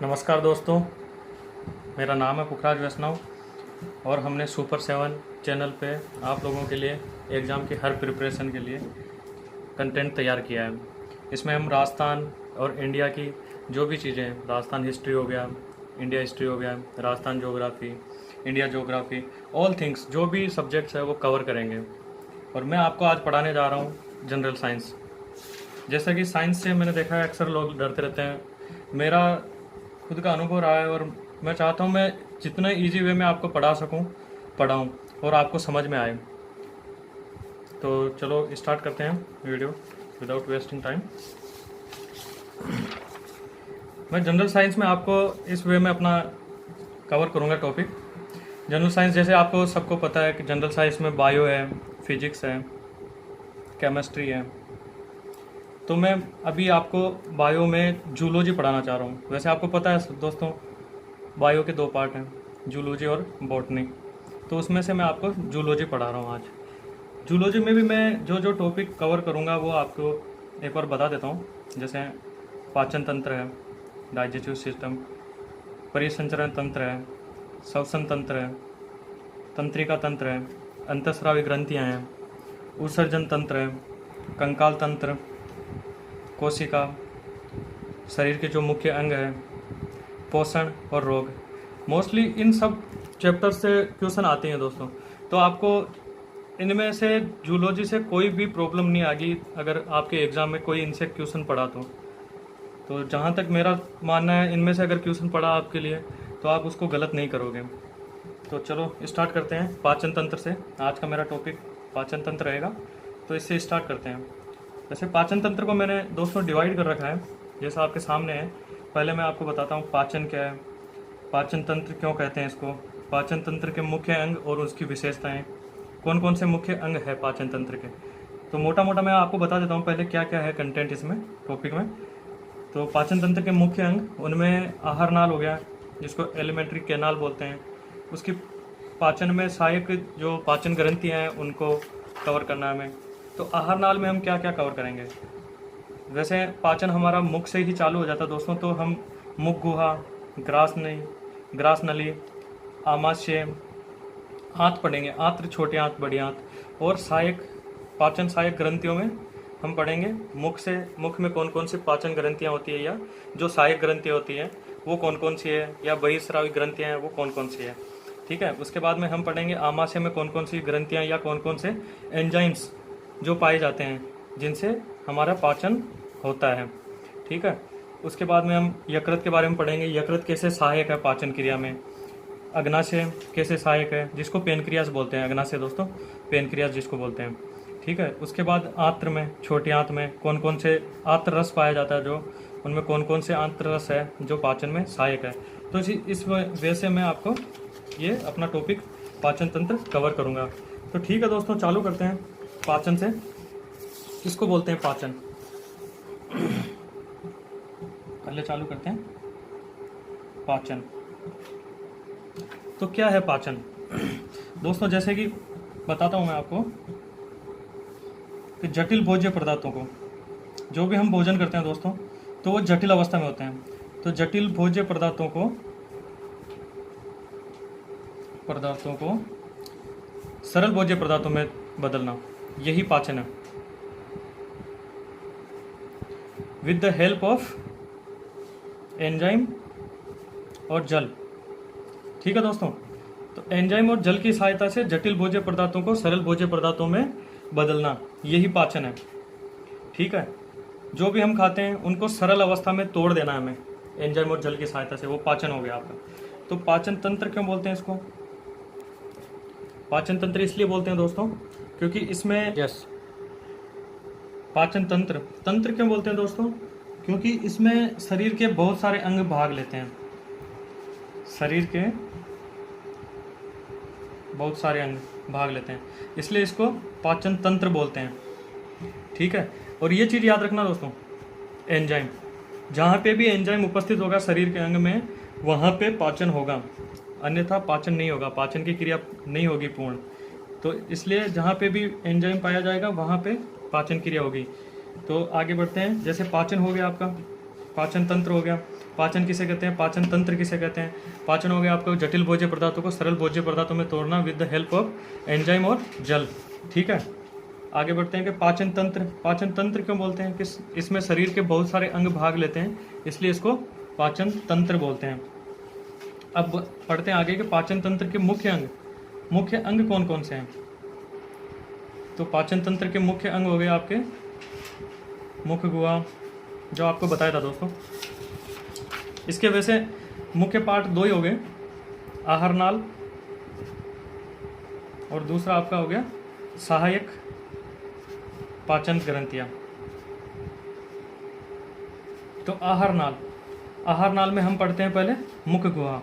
नमस्कार दोस्तों, मेरा नाम है पुखराज वैष्णव और हमने सुपर 7 चैनल पे आप लोगों के लिए एग्ज़ाम की हर प्रिपरेशन के लिए कंटेंट तैयार किया है। इसमें हम राजस्थान और इंडिया की जो भी चीज़ें हैं, राजस्थान हिस्ट्री हो गया, इंडिया हिस्ट्री हो गया, Rajasthan geography, India geography, all things जो भी सब्जेक्ट्स है वो कवर करेंगे। और मैं आपको आज पढ़ाने जा रहा हूँ जनरल साइंस। जैसा कि साइंस से मैंने देखा है अक्सर लोग डरते रहते हैं, मेरा खुद का अनुभव रहा है और मैं चाहता हूँ मैं जितना इजी वे में आपको पढ़ा सकूँ पढ़ाऊँ और आपको समझ में आए। तो चलो स्टार्ट करते हैं वीडियो विदाउट वेस्टिंग टाइम। मैं जनरल साइंस में आपको इस वे में अपना कवर करूँगा टॉपिक। जनरल साइंस जैसे आपको सबको पता है कि जनरल साइंस में बायो है, फिजिक्स है, केमिस्ट्री है। तो मैं अभी आपको बायो में जूलॉजी पढ़ाना चाह रहा हूँ। वैसे आपको पता है दोस्तों, बायो के 2 पार्ट हैं, जूलॉजी और बॉटनी। तो उसमें से मैं आपको जूलॉजी पढ़ा रहा हूँ आज। जूलॉजी में भी मैं जो जो टॉपिक कवर करूँगा वो आपको एक बार बता देता हूँ। जैसे पाचन तंत्र है, डाइजेस्टिव सिस्टम, परिसंचरण तंत्र है, श्वसन तंत्र है, तंत्रिका तंत्र है, अंतःस्रावी ग्रंथियाँ हैं, उत्सर्जन तंत्र है, कंकाल तंत्र, कोशिका, शरीर के जो मुख्य अंग है, पोषण और रोग। मोस्टली इन सब चैप्टर से क्वेश्चन आते हैं दोस्तों। तो आपको इनमें से जूलॉजी से कोई भी प्रॉब्लम नहीं आएगी अगर आपके एग्ज़ाम में कोई इनसे क्वेश्चन पढ़ा तो जहाँ तक मेरा मानना है, इनमें से अगर क्वेश्चन पढ़ा आपके लिए तो आप उसको गलत नहीं करोगे। तो चलो स्टार्ट करते हैं पाचन तंत्र से। आज का मेरा टॉपिक पाचन तंत्र रहेगा, तो इससे स्टार्ट करते हैं। वैसे पाचन तंत्र को मैंने दोस्तों डिवाइड कर रखा है, जैसा आपके सामने है। पहले मैं आपको बताता हूँ पाचन क्या है, पाचन तंत्र क्यों कहते हैं इसको, पाचन तंत्र के मुख्य अंग और उसकी विशेषताएं, कौन कौन से मुख्य अंग है पाचन तंत्र के। तो मोटा मोटा मैं आपको बता देता हूँ पहले क्या क्या है कंटेंट इसमें टॉपिक में। तो पाचन तंत्र के मुख्य अंग, उनमें आहार नाल हो गया, जिसको एलिमेंट्री कैनाल बोलते हैं। उसकी पाचन में सहायक जो पाचन ग्रंथियाँ हैं उनको कवर करना है हमें। तो आहार नाल में हम क्या क्या कवर करेंगे। वैसे पाचन हमारा मुख से ही चालू हो जाता है दोस्तों, तो हम मुख गुहा, ग्रास नली, आमाशय, आंत पढ़ेंगे, आंत्र, छोटे आंत, बड़ी आंत। और सहायक पाचन सहायक ग्रंथियों में हम पढ़ेंगे मुख में कौन कौन सी पाचन ग्रंथियाँ होती है, या जो सहायक ग्रंथियाँ होती हैं वो कौन कौन सी है, या बहिस्रावी ग्रंथियाँ हैं वो कौन कौन सी है। ठीक है। उसके बाद में हम पढ़ेंगे आमाशय में कौन कौन सी ग्रंथियाँ या कौन कौन से एंजाइम्स जो पाए जाते हैं जिनसे हमारा पाचन होता है। ठीक है। उसके बाद में हम यकृत के बारे में पढ़ेंगे, यकृत कैसे सहायक है पाचन क्रिया में, अग्नाशय कैसे सहायक है, जिसको पेनक्रियास बोलते हैं, अग्नाशय दोस्तों पेनक्रियास जिसको बोलते हैं। ठीक है। उसके बाद आंत्र में, छोटी आंत में कौन कौन से आंत्र रस पाया जाता है, जो उनमें कौन कौन से आंत्र रस है जो पाचन में सहायक है। तो इस वजह से मैं आपको ये अपना टॉपिक पाचन तंत्र कवर करूँगा। तो ठीक है दोस्तों, चालू करते हैं पाचन से। किसको बोलते हैं पाचन, पहले चालू करते हैं पाचन। तो क्या है पाचन दोस्तों, जैसे कि बताता हूं मैं आपको कि जटिल भोज्य पदार्थों को, जो भी हम भोजन करते हैं दोस्तों, तो वो जटिल अवस्था में होते हैं। तो जटिल भोज्य पदार्थों को सरल भोज्य पदार्थों में बदलना, यही पाचन है, with the help of enzyme और जल। ठीक है दोस्तों। तो एंजाइम और जल की सहायता से जटिल भोज्य पदार्थों को सरल भोज्य पदार्थों में बदलना, यही पाचन है। ठीक है। जो भी हम खाते हैं उनको सरल अवस्था में तोड़ देना है हमें एंजाइम और जल की सहायता से, वो पाचन हो गया आपका। तो पाचन तंत्र क्यों बोलते हैं इसको, पाचन तंत्र इसलिए बोलते हैं दोस्तों क्योंकि इसमें पाचन तंत्र क्यों बोलते हैं दोस्तों, क्योंकि इसमें शरीर के बहुत सारे अंग भाग लेते हैं, शरीर के बहुत सारे अंग भाग लेते हैं, इसलिए इसको पाचन तंत्र बोलते हैं। ठीक है। और ये चीज़ याद रखना दोस्तों, एंजाइम, जहाँ पे भी एंजाइम उपस्थित होगा शरीर के अंग में वहाँ पे पाचन होगा, अन्यथा पाचन नहीं होगा, पाचन की क्रिया नहीं होगी पूर्ण। तो इसलिए जहाँ पे भी एंजाइम पाया जाएगा वहाँ पे पाचन क्रिया होगी। तो आगे बढ़ते हैं। जैसे पाचन हो गया आपका, पाचन तंत्र हो गया, पाचन किसे कहते हैं, पाचन तंत्र किसे कहते हैं। पाचन हो गया आपको जटिल भोज्य पदार्थों को सरल भोज्य पदार्थों में तोड़ना with the help of enzyme और जल। ठीक है, आगे बढ़ते हैं कि पाचन तंत्र, पाचन तंत्र क्यों बोलते हैं, किस इसमें शरीर के बहुत सारे अंग भाग लेते हैं, इसलिए इसको पाचन तंत्र बोलते हैं। अब पढ़ते हैं आगे कि पाचन तंत्र के मुख्य अंग कौन कौन से हैं। तो पाचन तंत्र के मुख्य अंग हो गए आपके मुख गुहा, जो आपको बताया था दोस्तों। इसके वैसे मुख्य पार्ट दो ही हो गए, आहार नाल और दूसरा आपका हो गया सहायक पाचन ग्रंथियां। तो आहार नाल में हम पढ़ते हैं पहले मुख गुहा।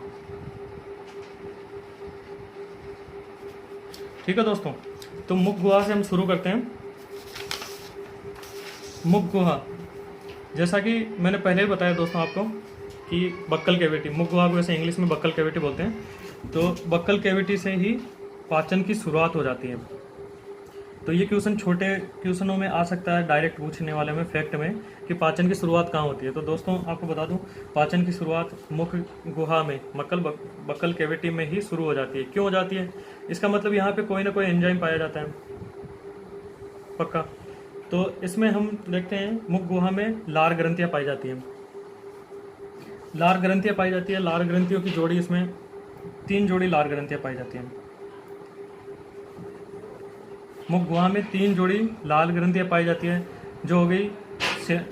ठीक है दोस्तों, तो मुख गुहा से हम शुरू करते हैं। मुख गुहा, जैसा कि मैंने पहले ही बताया दोस्तों आपको कि बक्कल कैविटी, मुख गुहा को वैसे इंग्लिश में बक्कल कैविटी बोलते हैं। तो बक्कल कैविटी से ही पाचन की शुरुआत हो जाती है। तो ये क्वेश्चन छोटे क्वेश्चनों में आ सकता है, डायरेक्ट पूछने वाले में फैक्ट में, कि पाचन की शुरुआत कहाँ होती है। तो दोस्तों आपको बता दूं, पाचन की शुरुआत मुख गुहा में, बक्कल कैविटी में ही शुरू हो जाती है। क्यों हो जाती है, इसका मतलब यहाँ पे कोई ना कोई एंजाइम पाया जाता है पक्का। तो इसमें हम देखते हैं मुख गुहा में लार ग्रंथियाँ पाई जाती हैं। लार ग्रंथियाँ पाई जाती है, लार ग्रंथियों की जोड़ी, इसमें 3 जोड़ी लार ग्रंथियाँ पाई जाती हैं। मुख गुहा में 3 जोड़ी लाल ग्रंथियाँ पाई जाती है, जो हो गई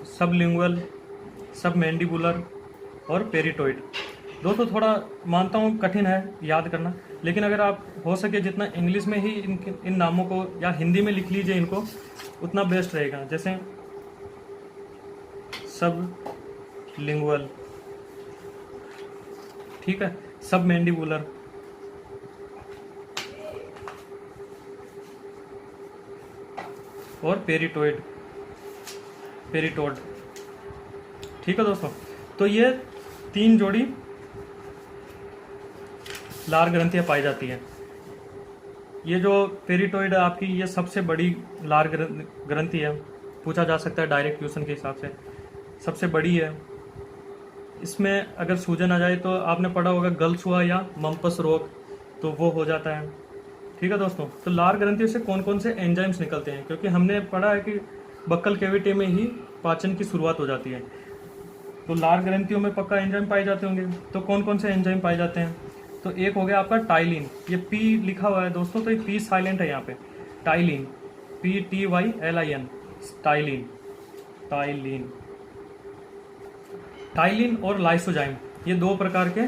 सबलिंगुअल, सबमैंडिबुलर और पेरिटोइड। दोस्तों थोड़ा मानता हूँ कठिन है याद करना, लेकिन अगर आप हो सके जितना इंग्लिश में ही इन नामों को या हिंदी में लिख लीजिए इनको, उतना बेस्ट रहेगा। जैसे सबलिंगुअल, ठीक है, सबमैंडिबुलर, और पेरिटोड। ठीक है दोस्तों, तो ये 3 जोड़ी लार ग्रंथियां पाई जाती हैं। ये जो पेरिटोइड है आपकी, ये सबसे बड़ी लार ग्रंथि है, पूछा जा सकता है डायरेक्ट क्वेश्चन के हिसाब से, सबसे बड़ी है। इसमें अगर सूजन आ जाए तो आपने पढ़ा होगा गलसुआ या मम्पस रोग, तो वो हो जाता है। ठीक है दोस्तों, तो लार ग्रंथियों से कौन कौन से एंजाइम्स निकलते हैं, क्योंकि हमने पढ़ा है कि बक्कल कैविटी में ही पाचन की शुरुआत हो जाती है। तो लार ग्रंथियों में पक्का एंजाइम पाए जाते होंगे। तो कौन कौन से एंजाइम पाए जाते हैं, तो एक हो गया आपका टाइलिन, ये पी लिखा हुआ है दोस्तों, तो ये पी साइलेंट है यहाँ पे, टाइलिन, PTYLIN, टाइलिन और लाइसोजाइम, ये 2 प्रकार के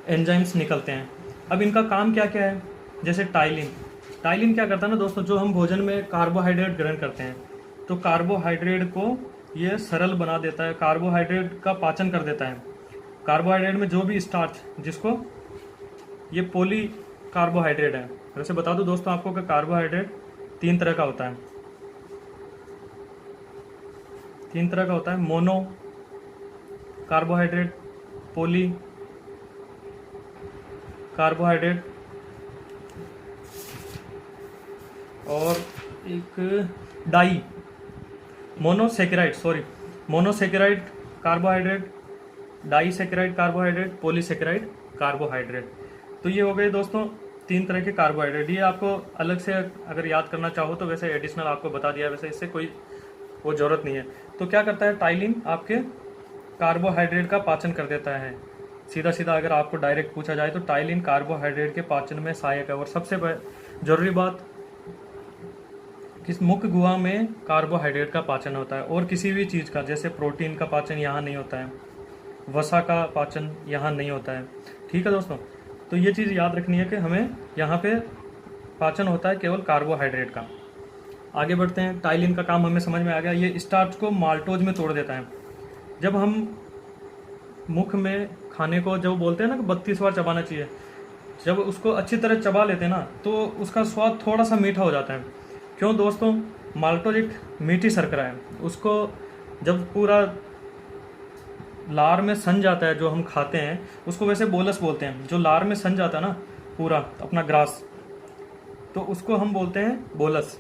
एंजाइम्स निकलते हैं। अब इनका काम क्या क्या है, जैसे टाइलिन क्या करता है ना दोस्तों, जो हम भोजन में कार्बोहाइड्रेट ग्रहण करते हैं, तो कार्बोहाइड्रेट को ये सरल बना देता है, कार्बोहाइड्रेट का पाचन कर देता है। कार्बोहाइड्रेट में जो भी स्टार्च, जिसको ये पॉली कार्बोहाइड्रेट है। वैसे बता दूं दोस्तों आपको कि कार्बोहाइड्रेट 3 तरह का होता है, 3 तरह का होता है, मोनो कार्बोहाइड्रेट, पॉली कार्बोहाइड्रेट और एक di monosaccharide carbohydrate, disaccharide carbohydrate, polysaccharide carbohydrate. तो ये हो गए दोस्तों 3 तरह के कार्बोहाइड्रेट। ये आपको अलग से अगर याद करना चाहो तो वैसे एडिशनल आपको बता दिया, वैसे इससे कोई वो जरूरत नहीं है। तो क्या करता है टाइलिन, आपके कार्बोहाइड्रेट का पाचन कर देता है। सीधा सीधा अगर आपको डायरेक्ट पूछा जाए तो टाइलिन कार्बोहाइड्रेट के पाचन में सहायक है। और सबसे जरूरी बात, किस मुख गुहा में कार्बोहाइड्रेट का पाचन होता है, और किसी भी चीज़ का, जैसे प्रोटीन का पाचन यहाँ नहीं होता है, वसा का पाचन यहाँ नहीं होता है। ठीक है दोस्तों, तो ये चीज़ याद रखनी है कि हमें यहाँ पे पाचन होता है केवल कार्बोहाइड्रेट का। आगे बढ़ते हैं, टाइलिन का काम हमें समझ में आ गया। ये स्टार्च को माल्टोज में तोड़ देता है। जब हम मुख में खाने को जब बोलते हैं ना कि 32 बार चबाना चाहिए, जब उसको अच्छी तरह चबा लेते हैं ना, तो उसका स्वाद थोड़ा सा मीठा हो जाता है। क्यों दोस्तों, माल्टोज एक मीठी शर्करा है, उसको जब पूरा लार में सन जाता है, जो हम खाते हैं उसको वैसे बोलस बोलते हैं, जो लार में सन जाता है ना पूरा अपना ग्रास, तो उसको हम बोलते हैं बोलस।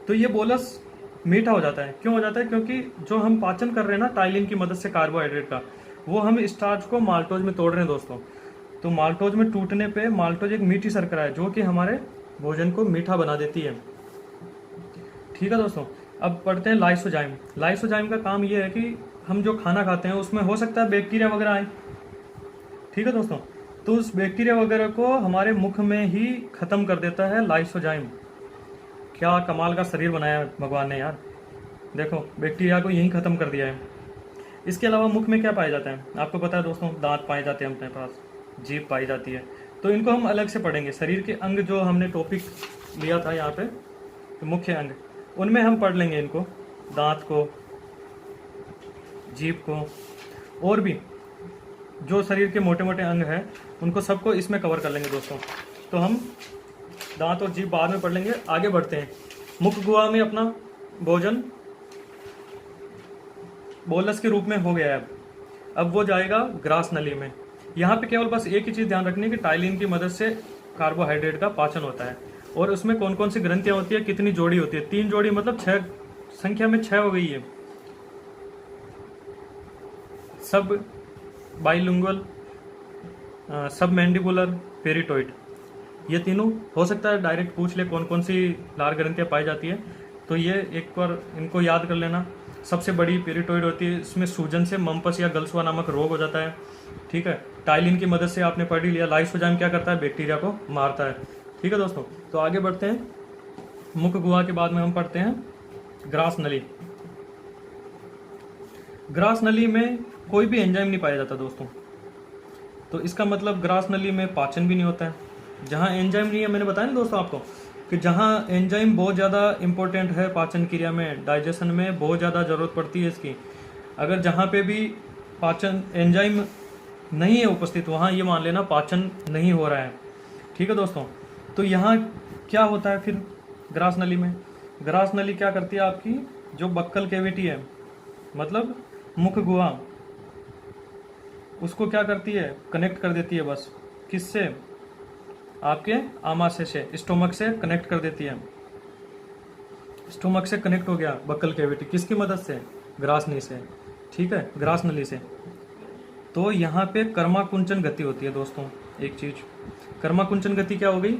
तो ये बोलस मीठा हो जाता है। क्यों हो जाता है, क्योंकि जो हम पाचन कर रहे हैं ना टाइलिन की मदद से कार्बोहाइड्रेट का, वो हम स्टार्च को माल्टोज में तोड़ रहे हैं दोस्तों। तो माल्टोज में टूटने पे माल्टोज एक मीठी शर्करा है जो कि हमारे भोजन को मीठा बना देती है। ठीक है दोस्तों, अब पढ़ते हैं लाइसोजाइम। लाइसोजाइम का काम ये है कि हम जो खाना खाते हैं उसमें हो सकता है बैक्टीरिया वगैरह आए। ठीक है दोस्तों, तो उस बैक्टीरिया वगैरह को हमारे मुख में ही खत्म कर देता है लाइसोजाइम। क्या कमाल का शरीर बनाया है भगवान ने यार, देखो बैक्टीरिया को यही खत्म कर दिया है। इसके अलावा मुख में क्या पाया जाता है आपको पता है दोस्तों? दांत पाए जाते हैं अपने पास, जीभ पाई जाती है। तो इनको हम अलग से पढ़ेंगे। शरीर के अंग जो हमने टॉपिक लिया था यहाँ पे, तो मुख्य अंग, उनमें हम पढ़ लेंगे इनको, दांत को, जीभ को, और भी जो शरीर के मोटे मोटे अंग हैं उनको सबको इसमें कवर कर लेंगे दोस्तों। तो हम दांत और जीभ बाद में पढ़ लेंगे। आगे बढ़ते हैं। मुख गुहा में अपना भोजन बोलस के रूप में हो गया है। अब वो जाएगा ग्रास नली में। यहाँ पे केवल बस एक ही चीज़ ध्यान रखनी है कि टाइलिन की मदद से कार्बोहाइड्रेट का पाचन होता है। और उसमें कौन कौन सी ग्रंथियाँ होती है, कितनी जोड़ी होती है? 3 जोड़ी, मतलब 6, संख्या में 6 हो गई है। सब बाइलिंगुअल, सब मैंडिबुलर, पेरिटोइड, ये तीनों हो सकता है डायरेक्ट पूछ ले कौन कौन सी लार ग्रंथियाँ पाई जाती है। तो ये एक बार इनको याद कर लेना। सबसे बड़ी पेरिटोइड होती है, इसमें सूजन से मम्पस या गलसुआ नामक रोग हो जाता है। ठीक है, टाइलिन की मदद से आपने पढ़ ही लिया। लाइसोजाइम क्या करता है? बैक्टीरिया को मारता है। ठीक है दोस्तों, तो आगे बढ़ते हैं। मुख गुहा के बाद में हम पढ़ते हैं ग्रास नली। ग्रास नली में कोई भी एंजाइम नहीं पाया जाता दोस्तों। तो इसका मतलब ग्रास नली में पाचन भी नहीं होता है। जहाँ एंजाइम नहीं है, मैंने बताया ना दोस्तों आपको कि जहाँ एंजाइम बहुत ज़्यादा इंपॉर्टेंट है पाचन क्रिया में, डाइजेशन में बहुत ज़्यादा ज़रूरत पड़ती है इसकी। अगर जहाँ पे भी पाचन एंजाइम नहीं है उपस्थित, वहाँ ये मान लेना पाचन नहीं हो रहा है। ठीक है दोस्तों, तो यहाँ क्या होता है फिर ग्रास नली में? ग्रास नली क्या करती है? आपकी जो बक्कल कैविटी है, मतलब मुख गुहा, उसको क्या करती है? कनेक्ट कर देती है। बस किससे? आपके आमाशय से, स्टोमक से कनेक्ट कर देती है। स्टोमक से कनेक्ट हो गया बक्कल कैविटी, किसकी मदद से? ग्रास नली से। ठीक है, ग्रास नली से। तो यहाँ पे कर्माकुंचन गति होती है दोस्तों। एक चीज, कर्माकुंचन गति क्या हो गई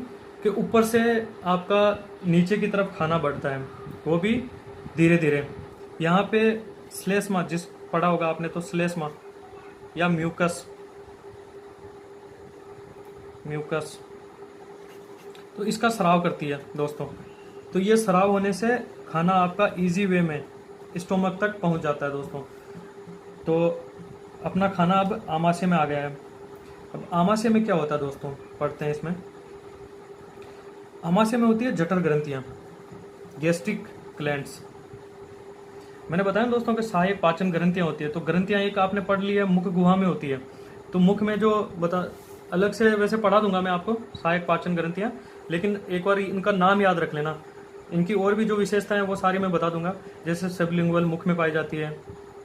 कि ऊपर से आपका नीचे की तरफ खाना बढ़ता है, वो भी धीरे धीरे। यहाँ पे श्लेष्मा, जिस पढ़ा होगा आपने, तो श्लेष्मा या म्यूकस, म्यूकस तो इसका स्राव करती है दोस्तों। तो ये स्राव होने से खाना आपका इजी वे में स्टोमक तक पहुंच जाता है दोस्तों। तो अपना खाना अब आमाशय में आ गया है। अब आमाशय में क्या होता है दोस्तों, पढ़ते हैं इसमें। आमाशय में होती है जठर ग्रंथियां, गैस्ट्रिक ग्लैंड्स। मैंने बताया दोस्तों कि सहायक पाचन ग्रंथियां होती है। तो ग्रंथियां एक आपने पढ़ ली है, मुख गुहा में होती है। तो मुख में जो अलग से वैसे पढ़ा दूंगा मैं आपको सहायक पाचन ग्रंथियां, लेकिन एक बार इनका नाम याद रख लेना। इनकी और भी जो विशेषताएं हैं वो सारी मैं बता दूंगा। जैसे सबलिंगुअल मुख में पाई जाती है,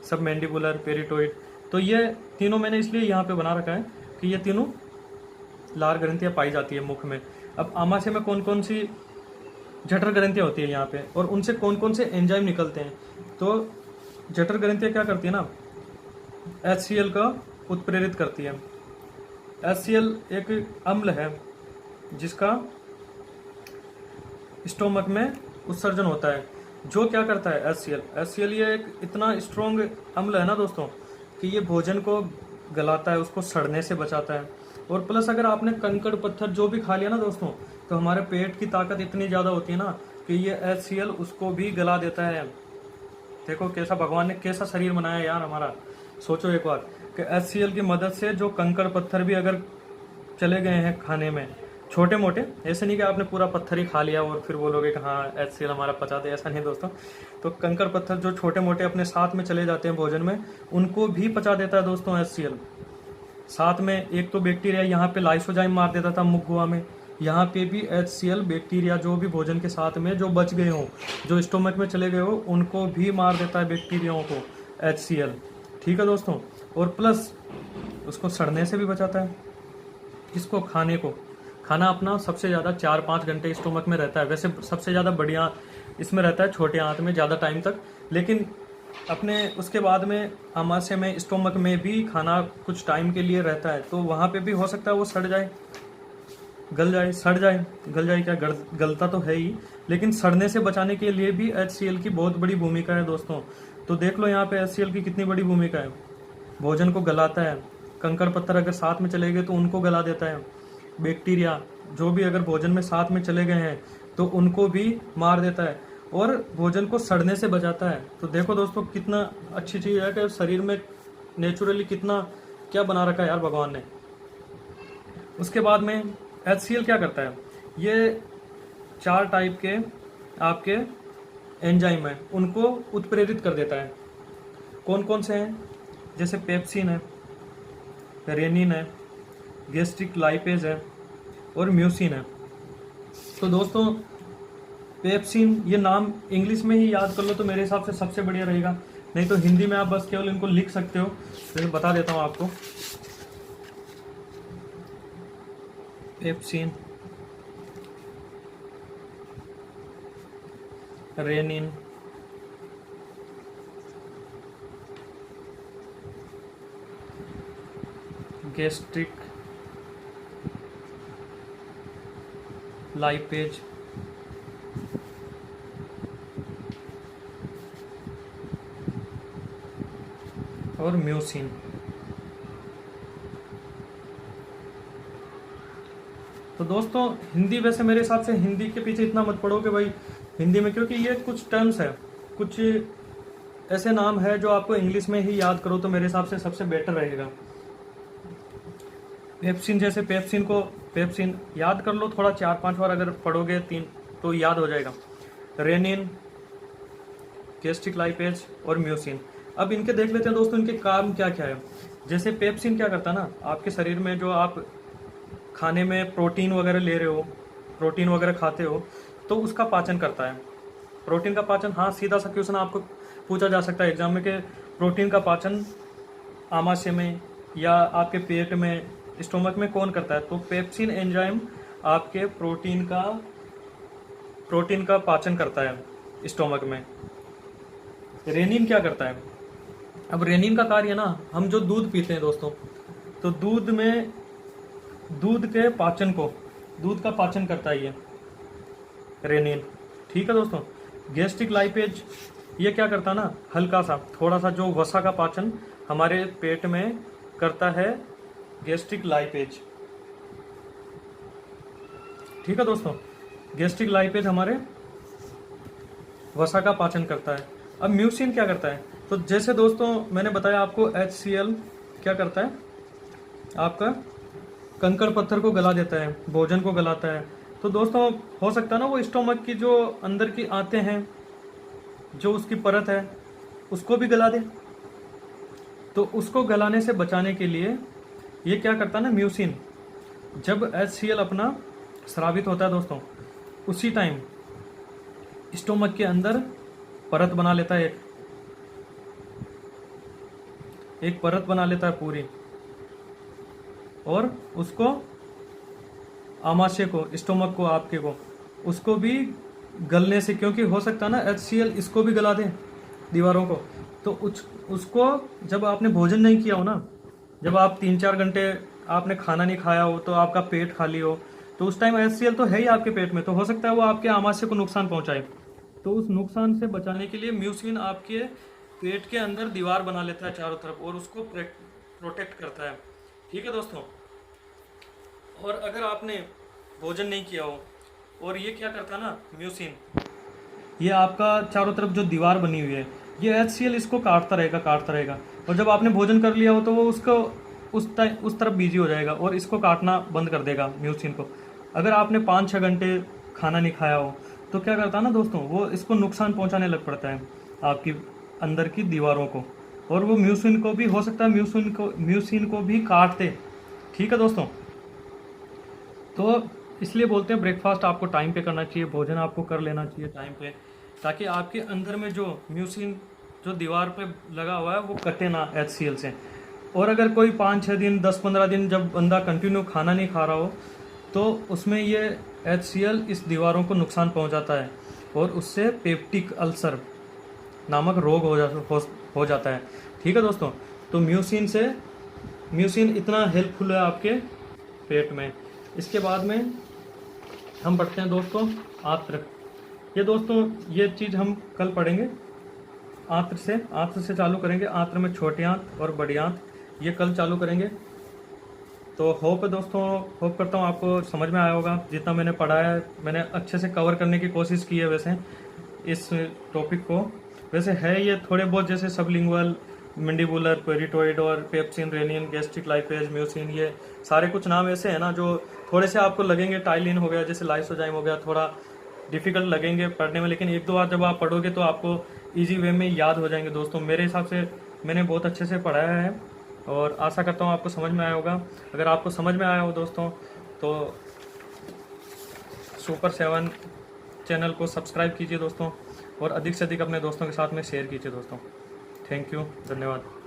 सब मैंडिबुलर, पेरिटोइड। तो ये तीनों मैंने इसलिए यहाँ पे बना रखा है कि ये तीनों लार ग्रंथियां पाई जाती है मुख में। अब आमाशय में कौन कौन सी जठर ग्रंथियां होती है यहाँ पे, और उनसे कौन कौन से एंजाइम निकलते हैं? तो जठर ग्रंथियां क्या करती है ना, HCl का उत्प्रेरित करती है। HCl एक अम्ल है जिसका स्टोमक में उत्सर्जन होता है। जो क्या करता है HCl ये एक इतना स्ट्रॉन्ग अम्ल है ना दोस्तों कि ये भोजन को गलाता है, उसको सड़ने से बचाता है। और प्लस अगर आपने कंकड़ पत्थर जो भी खा लिया ना दोस्तों, तो हमारे पेट की ताकत इतनी ज़्यादा होती है ना कि ये HCl उसको भी गला देता है। देखो कैसा भगवान ने कैसा शरीर बनाया यार हमारा। सोचो एक बार कि HCl की मदद से जो कंकड़ पत्थर भी अगर चले गए हैं खाने में, छोटे मोटे, ऐसे नहीं कि आपने पूरा पत्थर ही खा लिया और फिर बोलोगे कि हाँ HCl हमारा पचा दे, ऐसा नहीं दोस्तों। तो कंकड़ पत्थर जो छोटे मोटे अपने साथ में चले जाते हैं भोजन में, उनको भी पचा देता है दोस्तों HCl। साथ में एक तो बैक्टीरिया यहाँ पे लाइसोजाइम मार देता था मुख गुहा में, यहाँ पे भी HCl बैक्टीरिया जो भी भोजन के साथ में जो बच गए हो, जो स्टोमक में चले गए हो, उनको भी मार देता है बैक्टीरियाओं को HCl। ठीक है दोस्तों, और प्लस उसको सड़ने से भी बचाता है। इसको खाने को, खाना अपना सबसे ज़्यादा 4-5 घंटे स्टोमक में रहता है। वैसे सबसे ज़्यादा बढ़िया इसमें रहता है छोटे आंत में ज़्यादा टाइम तक, लेकिन अपने उसके बाद में आमाशय में, स्टोमक में भी खाना कुछ टाइम के लिए रहता है, तो वहाँ पे भी हो सकता है वो सड़ जाए, गल जाए, सड़ जाए, गल जाए क्या, गलता तो है ही, लेकिन सड़ने से बचाने के लिए भी HCl की बहुत बड़ी भूमिका है दोस्तों। तो देख लो यहाँ पे HCl की कितनी बड़ी भूमिका है। भोजन को गलाता है, कंकड़ पत्थर अगर साथ में चले गए तो उनको गला देता है, बैक्टीरिया जो भी अगर भोजन में साथ में चले गए हैं तो उनको भी मार देता है, और भोजन को सड़ने से बचाता है। तो देखो दोस्तों कितना अच्छी चीज़ है कि शरीर में नेचुरली कितना क्या बना रखा है यार भगवान ने। उसके बाद में HCl क्या करता है, ये 4 टाइप के आपके एंजाइम है उनको उत्प्रेरित कर देता है। कौन कौन से हैं, जैसे पेप्सिन है, रेनिन है, गैस्ट्रिक लाइपेज है और म्यूसिन है। तो दोस्तों पेप्सिन, ये नाम इंग्लिश में ही याद कर लो तो मेरे हिसाब से सबसे बढ़िया रहेगा, नहीं तो हिंदी में आप बस केवल इनको लिख सकते हो। जैसे बता देता हूँ आपको, पेप्सिन, रेनिन, गैस्ट्रिक लाइपेज, और म्यूसिन। तो दोस्तों हिंदी, वैसे मेरे हिसाब से हिंदी के पीछे इतना मत पड़ो कि भाई हिंदी में, क्योंकि ये कुछ टर्म्स है, कुछ ऐसे नाम है जो आपको इंग्लिश में ही याद करो तो मेरे हिसाब से सबसे बेटर रहेगा। पेप्सिन, जैसे पेप्सिन याद कर लो थोड़ा, 4-5 बार अगर पढ़ोगे 3 तो याद हो जाएगा। रेनिन, गैस्ट्रिक लाइपेज और म्यूसिन। अब इनके देख लेते हैं दोस्तों, इनके काम क्या क्या है। जैसे पेप्सिन क्या करता है ना, आपके शरीर में जो आप खाने में प्रोटीन वगैरह ले रहे हो, प्रोटीन वगैरह खाते हो, तो उसका पाचन करता है। प्रोटीन का पाचन, हाँ सीधा सा क्वेश्चन आपको पूछा जा सकता है एग्जाम में कि प्रोटीन का पाचन आमाशय में या आपके पेट में, स्टोमक में कौन करता है, तो पेप्सिन एंजाइम आपके प्रोटीन का पाचन करता है स्टोमक में। रेनिन क्या करता है, अब रेनिन का कार्य ना, हम जो दूध पीते हैं दोस्तों, तो दूध का पाचन करता है ये रेनिन, ठीक है दोस्तों। गैस्ट्रिक लाइपेज ये क्या करता है ना, हल्का सा थोड़ा सा जो वसा का पाचन हमारे पेट में करता है गैस्ट्रिक लाइपेज, ठीक है दोस्तों। गैस्ट्रिक लाइपेज हमारे वसा का पाचन करता है। अब म्यूसिन क्या करता है, तो जैसे दोस्तों मैंने बताया आपको HCl क्या करता है, आपका कंकड़ पत्थर को गला देता है, भोजन को गलाता है। तो दोस्तों हो सकता है ना वो स्टोमक की जो अंदर की आंतें हैं, जो उसकी परत है, उसको भी गला दे। तो उसको गलाने से बचाने के लिए ये क्या करता है ना, म्यूसिन, जब HCl अपना स्रावित होता है दोस्तों, उसी टाइम स्टोमक के अंदर परत बना लेता है, एक परत बना लेता है पूरी, और उसको आमाशय को, स्टोमक को, आपके को, उसको भी गलने से, क्योंकि हो सकता है ना HCl इसको भी गला दे, दीवारों को। तो उसको जब आपने भोजन नहीं किया हो ना, जब आप 3-4 घंटे आपने खाना नहीं खाया हो, तो आपका पेट खाली हो, तो उस टाइम HCl तो है ही आपके पेट में, तो हो सकता है वो आपके आमाशय को नुकसान पहुंचाए। तो उस नुकसान से बचाने के लिए म्यूसिन आपके पेट के अंदर दीवार बना लेता है चारों तरफ, और उसको प्रोटेक्ट करता है, ठीक है दोस्तों। और अगर आपने भोजन नहीं किया हो, और ये क्या करता है ना म्यूसिन, ये आपका चारों तरफ जो दीवार बनी हुई है, ये HCl इसको काटता रहेगा, और जब आपने भोजन कर लिया हो तो वो उसको उस तरफ बिजी हो जाएगा और इसको काटना बंद कर देगा म्यूसिन को। अगर आपने 5-6 घंटे खाना नहीं खाया हो तो क्या करता है ना दोस्तों, वो इसको नुकसान पहुंचाने लग पड़ता है आपकी अंदर की दीवारों को, और वो म्यूसिन को भी हो सकता है म्यूसिन को भी काट दे, ठीक है दोस्तों। तो इसलिए बोलते हैं ब्रेकफास्ट आपको टाइम पे करना चाहिए, भोजन आपको कर लेना चाहिए टाइम पे, ताकि आपके अंदर में जो म्यूसिन जो दीवार पे लगा हुआ है वो कटे ना HCl से। और अगर कोई 5-6 दिन 10-15 दिन जब बंदा कंटिन्यू खाना नहीं खा रहा हो, तो उसमें ये HCl इस दीवारों को नुकसान पहुंचाता है, और उससे पेप्टिक अल्सर नामक रोग हो जाता है। ठीक है दोस्तों, तो म्यूसिन इतना हेल्पफुल है आपके पेट में। इसके बाद में हम पढ़ते हैं दोस्तों आंत्र। ये दोस्तों ये चीज़ हम कल पढ़ेंगे। आंत्र से चालू करेंगे। आंत्र में छोटी आंत और बड़ी आंत, ये कल चालू करेंगे। तो होप करता हूँ आपको समझ में आया होगा। जितना मैंने पढ़ा है मैंने अच्छे से कवर करने की कोशिश की है वैसे इस टॉपिक को। वैसे है ये थोड़े बहुत जैसे सबलिंगुअल, मंडिबुलर, पेरिटोइड और pepsin, Réunion, gastric, lipase, mucin, ये सारे कुछ नाम ऐसे हैं ना जो थोड़े से आपको लगेंगे। टाइलिन हो गया, जैसे लाइसोजाइम हो गया, थोड़ा डिफिकल्ट लगेंगे पढ़ने में, लेकिन एक दो बार जब आप पढ़ोगे तो आपको इजी वे में याद हो जाएंगे दोस्तों। मेरे हिसाब से मैंने बहुत अच्छे से पढ़ाया है और आशा करता हूँ आपको समझ में आया होगा। अगर आपको समझ में आया हो दोस्तों तो सुपर 7 चैनल को सब्सक्राइब कीजिए दोस्तों, और अधिक से अधिक अपने दोस्तों के साथ में शेयर कीजिए दोस्तों। थैंक यू, धन्यवाद।